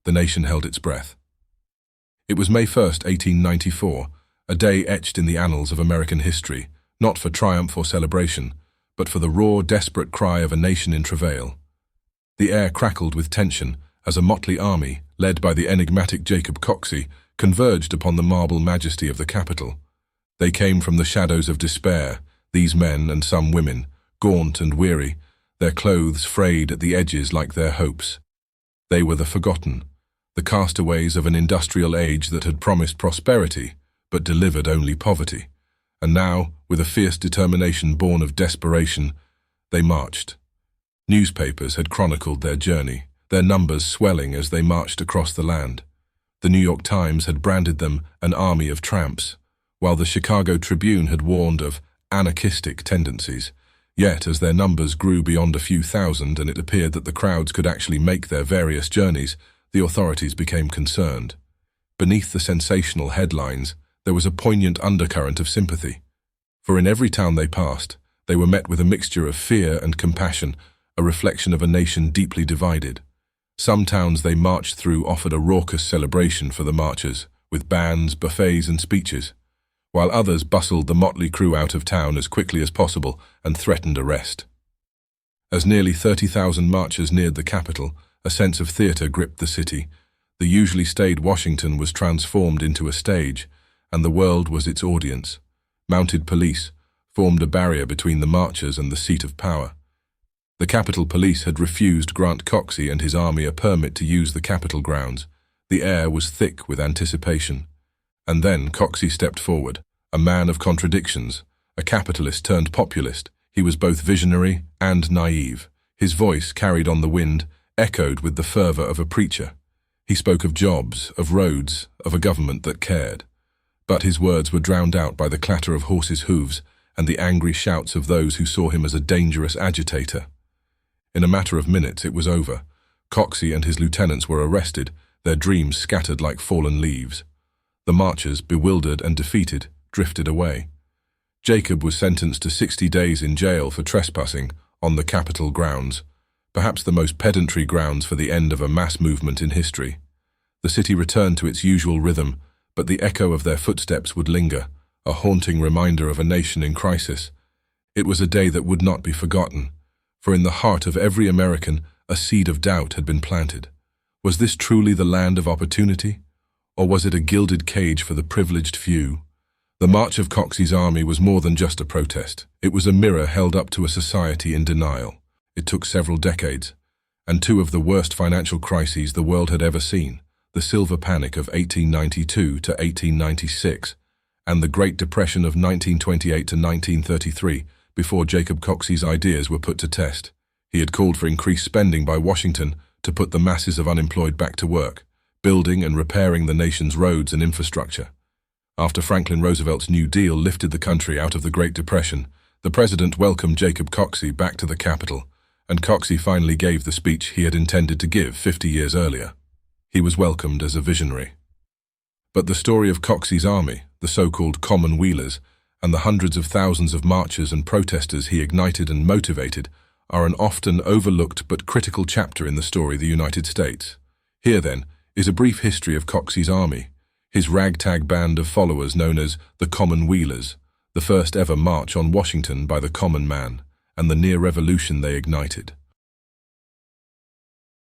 the nation held its breath. It was May 1st, 1894, a day etched in the annals of American history, not for triumph or celebration, but for the raw, desperate cry of a nation in travail. The air crackled with tension as a motley army, led by the enigmatic Jacob Coxey, converged upon the marble majesty of the Capitol. They came from the shadows of despair, these men and some women, gaunt and weary, their clothes frayed at the edges like their hopes. They were the forgotten, the castaways of an industrial age that had promised prosperity, but delivered only poverty. And now, with a fierce determination born of desperation, they marched. Newspapers had chronicled their journey, their numbers swelling as they marched across the land. The New York Times had branded them an army of tramps, while the Chicago Tribune had warned of anarchistic tendencies. Yet, as their numbers grew beyond a few thousand and it appeared that the crowds could actually make their various journeys, the authorities became concerned. Beneath the sensational headlines, there was a poignant undercurrent of sympathy. For in every town they passed, they were met with a mixture of fear and compassion, a reflection of a nation deeply divided. Some towns they marched through offered a raucous celebration for the marchers, with bands, buffets, and speeches, while others bustled the motley crew out of town as quickly as possible and threatened arrest. As nearly 30,000 marchers neared the Capitol, a sense of theater gripped the city. The usually staid Washington was transformed into a stage, and the world was its audience. Mounted police formed a barrier between the marchers and the seat of power. The Capitol Police had refused Grant Coxey and his army a permit to use the Capitol grounds. The air was thick with anticipation. And then Coxey stepped forward, a man of contradictions, a capitalist turned populist. He was both visionary and naive. His voice, carried on the wind, echoed with the fervor of a preacher. He spoke of jobs, of roads, of a government that cared. But his words were drowned out by the clatter of horses' hooves and the angry shouts of those who saw him as a dangerous agitator. In a matter of minutes it was over. Coxey and his lieutenants were arrested, their dreams scattered like fallen leaves. The marchers, bewildered and defeated, drifted away. Jacob was sentenced to 60 days in jail for trespassing on the Capitol grounds, perhaps the most pedantry grounds for the end of a mass movement in history. The city returned to its usual rhythm, but the echo of their footsteps would linger, a haunting reminder of a nation in crisis. It was a day that would not be forgotten, for in the heart of every American a seed of doubt had been planted. Was this truly the land of opportunity? Or was it a gilded cage for the privileged few? The march of Coxey's army was more than just a protest. It was a mirror held up to a society in denial. It took several decades, and two of the worst financial crises the world had ever seen, the Silver Panic of 1892 to 1896, and the Great Depression of 1928 to 1933, before Jacob Coxey's ideas were put to test. He had called for increased spending by Washington to put the masses of unemployed back to work, building and repairing the nation's roads and infrastructure. After Franklin Roosevelt's New Deal lifted the country out of the Great Depression, the president welcomed Jacob Coxey back to the Capitol, and Coxey finally gave the speech he had intended to give 50 years earlier. He was welcomed as a visionary. But the story of Coxey's army, the so-called Commonwheelers, and the hundreds of thousands of marchers and protesters he ignited and motivated are an often overlooked but critical chapter in the story of the United States. Here, then, is a brief history of Coxey's army, his ragtag band of followers known as the Commonwheelers, the first ever march on Washington by the common man, and the near revolution they ignited.